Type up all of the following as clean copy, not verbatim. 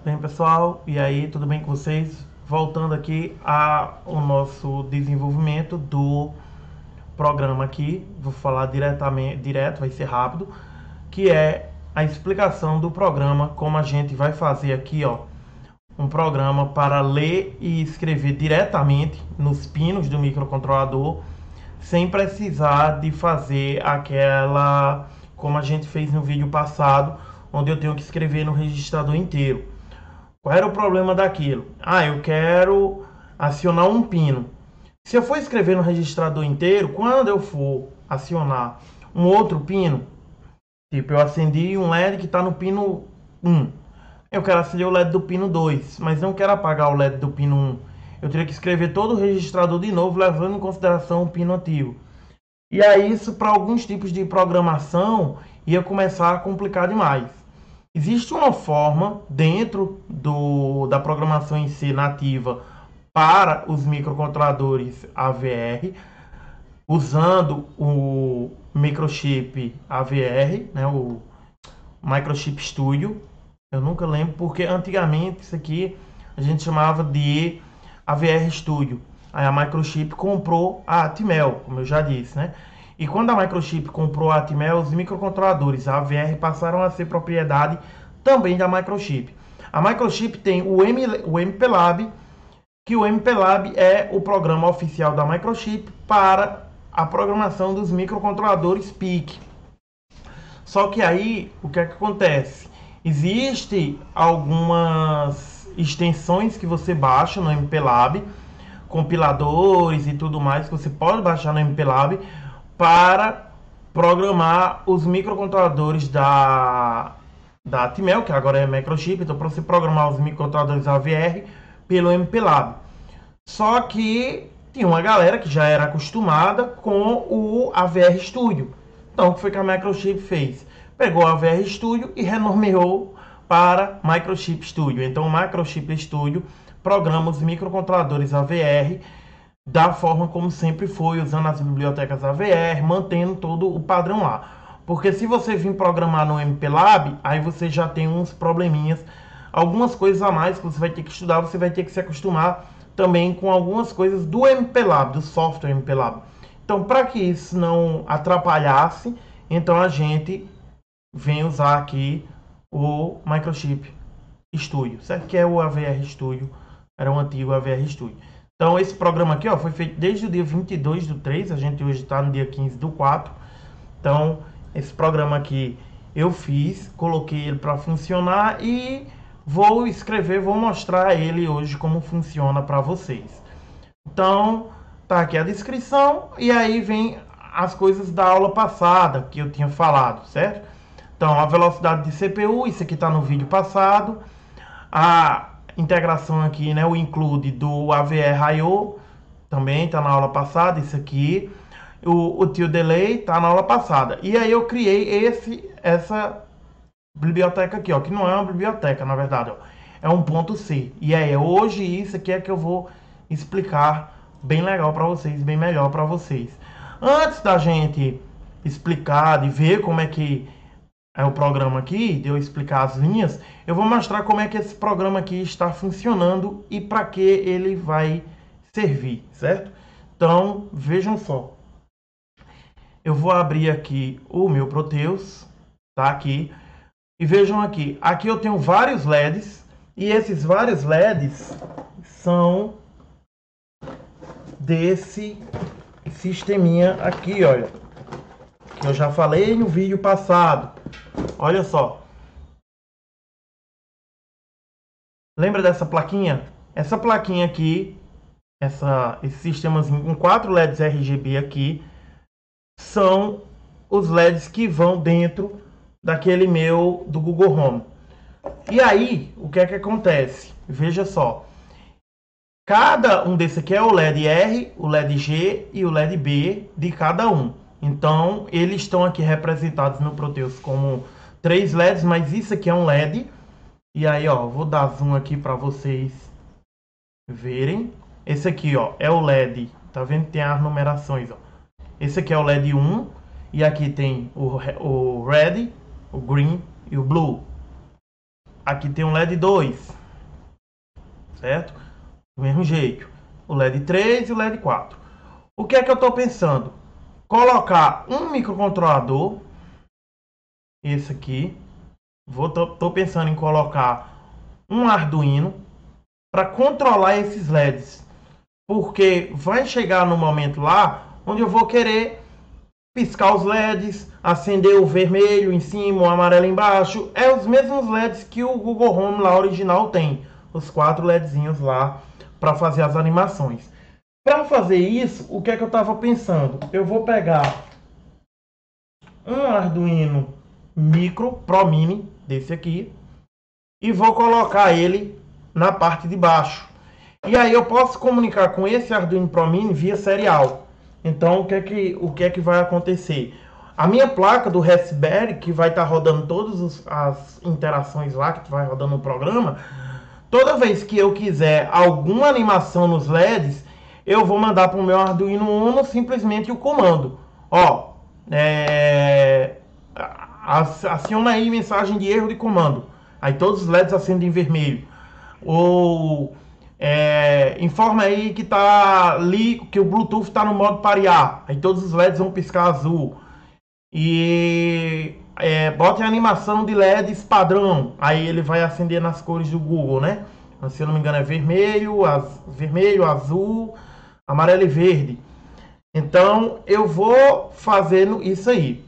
Bem, pessoal, e aí, tudo bem com vocês? Voltando aqui ao nosso desenvolvimento do programa aqui, vou falar direto, vai ser rápido, que é a explicação do programa, como a gente vai fazer aqui, ó, um programa para ler e escrever diretamente nos pinos do microcontrolador, sem precisar de fazer aquela, como a gente fez no vídeo passado, onde eu tenho que escrever no registrador inteiro. Qual era o problema daquilo? Eu quero acionar um pino. Se eu for escrever no registrador inteiro, quando eu for acionar um outro pino, tipo eu acendi um LED que está no pino 1, eu quero acender o LED do pino 2, mas não quero apagar o LED do pino 1. Eu teria que escrever todo o registrador de novo, levando em consideração o pino antigo. E aí isso para alguns tipos de programação ia começar a complicar demais. Existe uma forma dentro da programação em C nativa para os microcontroladores AVR, usando o microchip AVR, né, o Microchip Studio. Eu nunca lembro porque antigamente isso aqui a gente chamava de AVR Studio. Aí a Microchip comprou a Atmel, como eu já disse, né? E quando a Microchip comprou a Atmel, os microcontroladores AVR passaram a ser propriedade também da Microchip. A Microchip tem o MPLAB, que o MPLAB é o programa oficial da Microchip para a programação dos microcontroladores PIC. Só que aí, o que é que acontece? Existem algumas extensões que você baixa no MPLAB, compiladores e tudo mais, que você pode baixar no MPLAB para programar os microcontroladores da Atmel, que agora é Microchip. Então, para você programar os microcontroladores AVR pelo MPLAB. Só que tinha uma galera que já era acostumada com o AVR Studio. Então, o que foi que a Microchip fez? Pegou o AVR Studio e renomeou para Microchip Studio. Então, o Microchip Studio programa os microcontroladores AVR da forma como sempre foi, usando as bibliotecas AVR, mantendo todo o padrão lá. Porque se você vir programar no MPLAB, aí você já tem uns probleminhas, algumas coisas a mais que você vai ter que estudar, você vai ter que se acostumar também com algumas coisas do MPLAB, do software MPLAB. Então, para que isso não atrapalhasse, então a gente vem usar aqui o Microchip Studio, certo? Que é o AVR Studio, era o antigo AVR Studio. Então, esse programa aqui, ó, foi feito desde o dia 22/3, a gente hoje está no dia 15/4. Então, esse programa aqui eu fiz, coloquei ele para funcionar e vou escrever, vou mostrar ele hoje como funciona para vocês. Então, tá aqui a descrição e aí vem as coisas da aula passada que eu tinha falado, certo? Então, a velocidade de CPU, isso aqui está no vídeo passado. A integração aqui, né, o include do AVR I/O, também está na aula passada, isso aqui. O tio delay está na aula passada. E aí eu criei essa biblioteca aqui, ó, que não é uma biblioteca, na verdade, ó, é um ponto C. E aí hoje isso aqui é que eu vou explicar bem legal para vocês, bem melhor para vocês. Antes da gente explicar, de ver como é que é o programa aqui, de eu explicar as linhas, eu vou mostrar como é que esse programa aqui está funcionando e para que ele vai servir, certo? Então, vejam só. Eu vou abrir aqui o meu Proteus, tá aqui. E vejam aqui, aqui eu tenho vários LEDs e esses vários LEDs são desse sisteminha aqui, olha, que eu já falei no vídeo passado. Olha só. Lembra dessa plaquinha? Essa plaquinha aqui, esse sistemazinho com 4 LEDs RGB aqui, são os LEDs que vão dentro daquele meu do Google Home. E aí, o que é que acontece? Veja só. Cada um desse aqui é o LED R, o LED G e o LED B de cada um. Então, eles estão aqui representados no Proteus como 3 LEDs, mas isso aqui é um LED. E aí, ó, vou dar zoom aqui para vocês verem. Esse aqui, ó, é o LED. Tá vendo? Tem as numerações, ó. Esse aqui é o LED 1 e aqui tem o Red, o Green e o Blue. aqui tem um LED 2, certo? Do mesmo jeito. O LED 3 e o LED 4. O que é que eu estou pensando? Colocar um microcontrolador, esse aqui. Tô pensando em colocar um Arduino para controlar esses LEDs. Porque vai chegar no momento lá onde eu vou querer piscar os LEDs, acender o vermelho em cima, o amarelo embaixo. É os mesmos LEDs que o Google Home lá original tem. Os 4 LEDzinhos lá para fazer as animações. Para fazer isso, o que é que eu estava pensando? Eu vou pegar um Arduino Micro Pro Mini, desse aqui, e vou colocar ele na parte de baixo. E aí eu posso comunicar com esse Arduino Pro Mini via serial. Então o que é que vai acontecer? A minha placa do Raspberry, que vai estar rodando todas as interações lá, que vai rodando no programa, toda vez que eu quiser alguma animação nos LEDs, eu vou mandar para o meu Arduino Uno simplesmente o comando. Ó, aciona aí mensagem de erro de comando. Aí todos os LEDs acendem em vermelho. Ou informa aí que que o Bluetooth está no modo parear. Aí todos os LEDs vão piscar azul. E bote a animação de LEDs padrão. Aí ele vai acender nas cores do Google, né? Se eu não me engano é vermelho, azul, amarelo e verde. Então eu vou fazendo isso aí.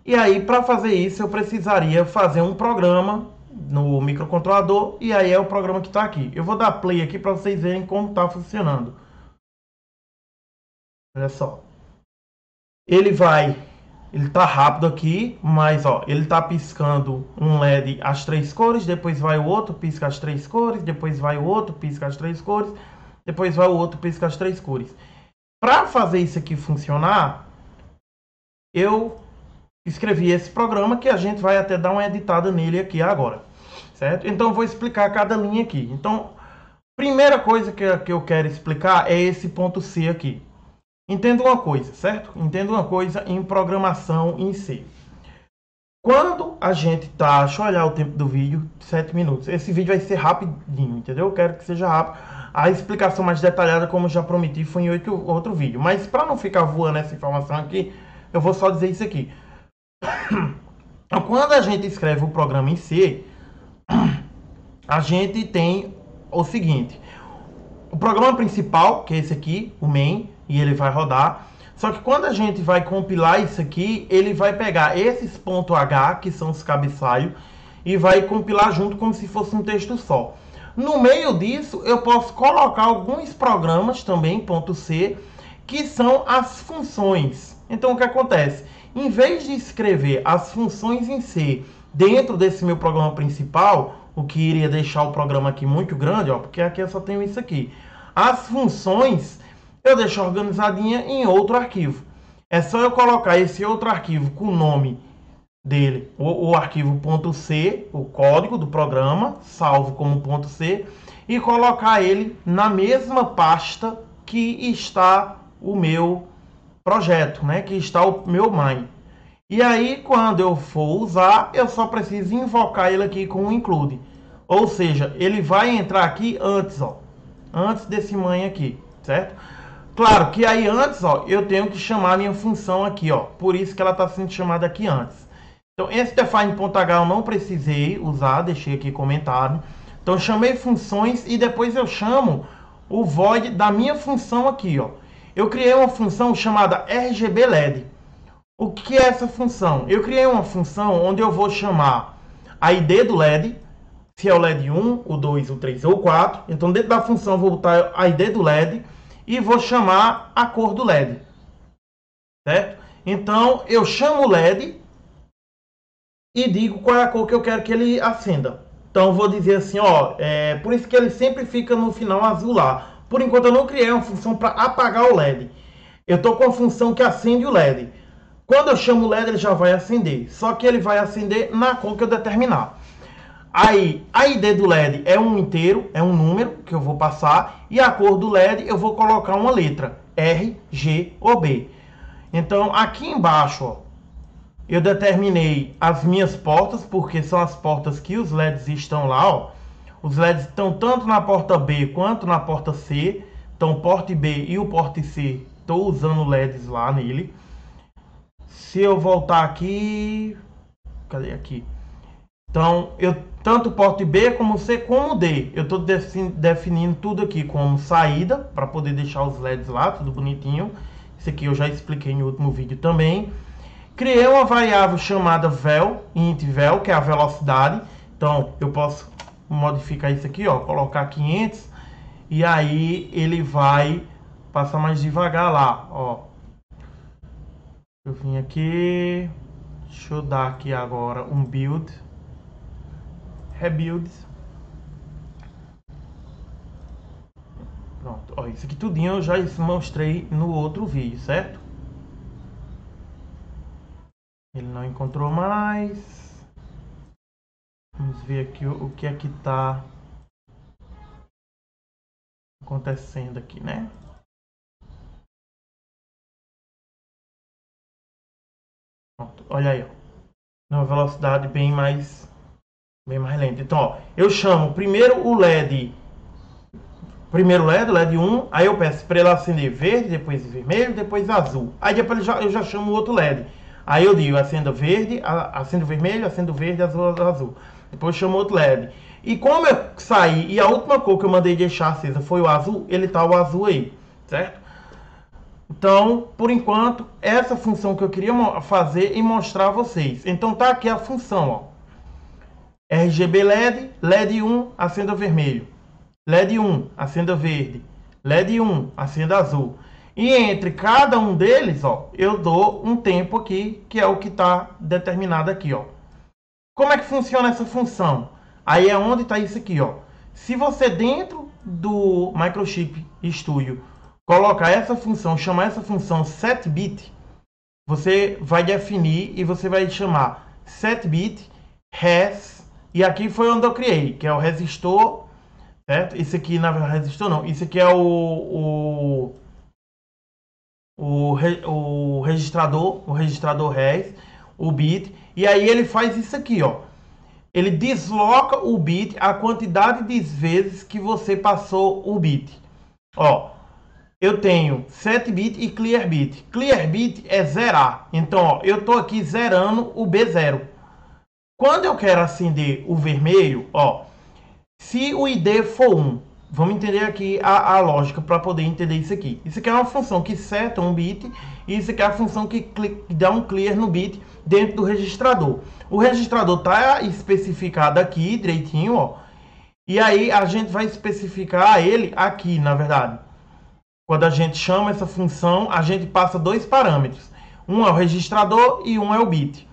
E aí para fazer isso eu precisaria fazer um programa no microcontrolador, e aí é o programa que está aqui. Eu vou dar play aqui para vocês verem como está funcionando. Olha só. Ele tá rápido aqui, mas ó, ele tá piscando um LED as 3 cores, depois vai o outro, pisca as 3 cores, depois vai o outro, pisca as 3 cores, depois vai o outro, pisca as 3 cores. Para fazer isso aqui funcionar, eu escrevi esse programa que a gente vai até dar uma editada nele aqui agora, certo? Então eu vou explicar cada linha aqui. Então, primeira coisa que eu quero explicar é esse ponto C aqui. Entenda uma coisa, certo? Entenda uma coisa em programação em C. Quando a gente tá... Deixa eu olhar o tempo do vídeo, 7 minutos. Esse vídeo vai ser rapidinho, entendeu? Eu quero que seja rápido. A explicação mais detalhada, como já prometi, foi em outro vídeo. Mas para não ficar voando essa informação aqui, eu vou só dizer isso aqui. Então, quando a gente escreve o programa em C, a gente tem o seguinte. O programa principal, que é esse aqui, o main, e ele vai rodar. Só que quando a gente vai compilar isso aqui, ele vai pegar esses .h, que são os cabeçalhos, e vai compilar junto como se fosse um texto só. No meio disso, eu posso colocar alguns programas também, .c, que são as funções. Então, o que acontece? Em vez de escrever as funções em C dentro desse meu programa principal, o que iria deixar o programa aqui muito grande, ó, porque aqui eu só tenho isso aqui. As funções eu deixo organizadinha em outro arquivo. É só eu colocar esse outro arquivo com o nome dele, o arquivo .c, o código do programa, salvo como .c, e colocar ele na mesma pasta que está o meu projeto, né? Que está o meu main. E aí, quando eu for usar, eu só preciso invocar ele aqui com o include. Ou seja, ele vai entrar aqui antes, ó, antes desse main aqui, certo? Claro que aí antes, ó, eu tenho que chamar a minha função aqui, ó. Por isso que ela está sendo chamada aqui antes. Então, esse define.h eu não precisei usar, deixei aqui comentado. Então, eu chamei funções e depois eu chamo o void da minha função aqui, ó. Eu criei uma função chamada RGB LED. O que é essa função? Eu criei uma função onde eu vou chamar a ID do LED, se é o LED 1, o 2, o 3 ou o 4. Então, dentro da função, eu vou botar a ID do LED e vou chamar a cor do LED, certo? Então, eu chamo o LED e digo qual é a cor que eu quero que ele acenda. Então, eu vou dizer assim, ó, por isso que ele sempre fica no final azul lá. Por enquanto, eu não criei uma função para apagar o LED. Eu estou com a função que acende o LED. Quando eu chamo o LED, ele já vai acender. Só que ele vai acender na cor que eu determinar. Aí, a ID do LED é um inteiro, é um número que eu vou passar. E a cor do LED eu vou colocar uma letra, R, G ou B. Então, aqui embaixo, ó, Eu determinei as minhas portas, porque são as portas que os LEDs estão lá, ó. Os LEDs estão tanto na porta B quanto na porta C. Então, o porte B e o porte C, estou usando LEDs lá nele. Se eu voltar aqui... Cadê aqui? Então, tanto o porte B como C como D. Eu estou definindo tudo aqui como saída, para poder deixar os LEDs lá, tudo bonitinho. Isso aqui eu já expliquei no último vídeo também. Criei uma variável chamada vel, int vel, que é a velocidade. Então, eu posso modificar isso aqui, ó, colocar 500 e aí ele vai passar mais devagar lá, ó. Eu vim aqui, deixa eu dar aqui agora um build, rebuild. Pronto, ó, isso aqui tudinho eu já mostrei no outro vídeo, certo? Ele não encontrou mais. Vamos ver aqui o que é que está acontecendo aqui, né? Pronto, olha aí, ó. Numa velocidade bem mais lenta. Então, ó, eu chamo primeiro o LED. Primeiro LED 1, aí eu peço para ele acender verde, depois vermelho, depois azul. Aí depois eu já chamo o outro LED. Aí eu digo, acenda verde, acendo vermelho, acendo verde, azul. Depois eu chamo outro LED. E como eu saí e a última cor que eu mandei deixar acesa foi o azul, ele tá o azul aí, certo? Então, por enquanto, essa função que eu queria fazer e mostrar a vocês. Então tá aqui a função, ó. RGB LED, LED 1, acenda vermelho. LED 1, acenda verde. LED 1, acenda azul. E entre cada um deles, ó, eu dou um tempo aqui, que é o que está determinado aqui, ó. Como é que funciona essa função? Aí é onde está isso aqui, ó. Se você dentro do Microchip Studio colocar essa função, chamar essa função setBit, você vai definir e você vai chamar setBit res, e aqui foi onde eu criei, que é o resistor, certo? Isso aqui, na verdade, resistor não, isso aqui é o registrador res, o bit, e aí ele faz isso aqui, ó. Ele desloca o bit a quantidade de vezes que você passou o bit. Ó, eu tenho setBit e clearbit. Clearbit é zerar. Então, ó, eu tô aqui zerando o B0. Quando eu quero acender o vermelho, ó, se o ID for 1, vamos entender aqui a lógica para poder entender isso aqui. Isso aqui é uma função que seta um bit e isso aqui é a função que dá um clear no bit dentro do registrador. O registrador está especificado aqui direitinho, ó. E aí a gente vai especificar ele aqui, na verdade. Quando a gente chama essa função, a gente passa dois parâmetros. Um é o registrador e um é o bit.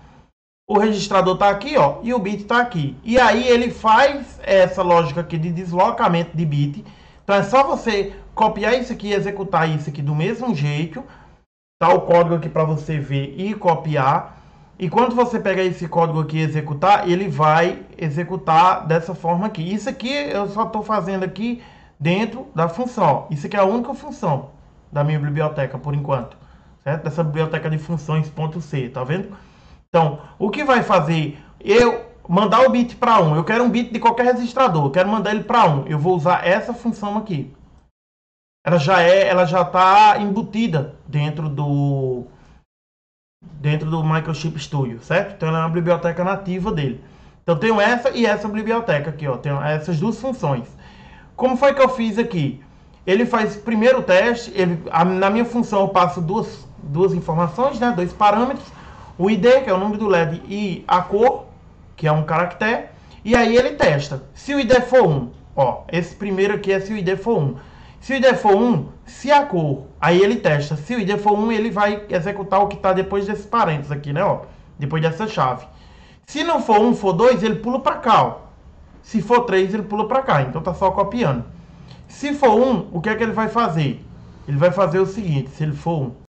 O registrador está aqui, ó, e o bit está aqui. E aí ele faz essa lógica aqui de deslocamento de bit. Então é só você copiar isso aqui e executar isso aqui do mesmo jeito. Tá o código aqui para você ver e copiar. E quando você pegar esse código aqui e executar, ele vai executar dessa forma aqui. Isso aqui eu só estou fazendo aqui dentro da função. Isso aqui é a única função da minha biblioteca por enquanto, certo? Dessa biblioteca de funções .c, tá vendo? Então, o que vai fazer eu mandar o bit para 1? Eu quero um bit de qualquer registrador, eu quero mandar ele para 1. Eu vou usar essa função aqui. Ela já está embutida dentro do Microchip Studio, certo? Então ela é uma biblioteca nativa dele. Então eu tenho essa e essa biblioteca aqui, ó. Tenho essas duas funções. Como foi que eu fiz aqui? Ele faz primeiro o teste, na minha função eu passo duas informações, né? Dois parâmetros. O ID, que é o número do LED, e a cor, que é um caractere. E aí ele testa. Se o ID for 1, ó, esse primeiro aqui é se o ID for 1. Se o ID for 1, se a cor, aí ele testa. Se o ID for 1, ele vai executar o que está depois desses parênteses aqui, né? Ó, depois dessa chave. Se não for 1, for 2, ele pula para cá, ó. Se for 3, ele pula para cá. Então tá só copiando. Se for 1, o que é que ele vai fazer? Ele vai fazer o seguinte, se ele for 1.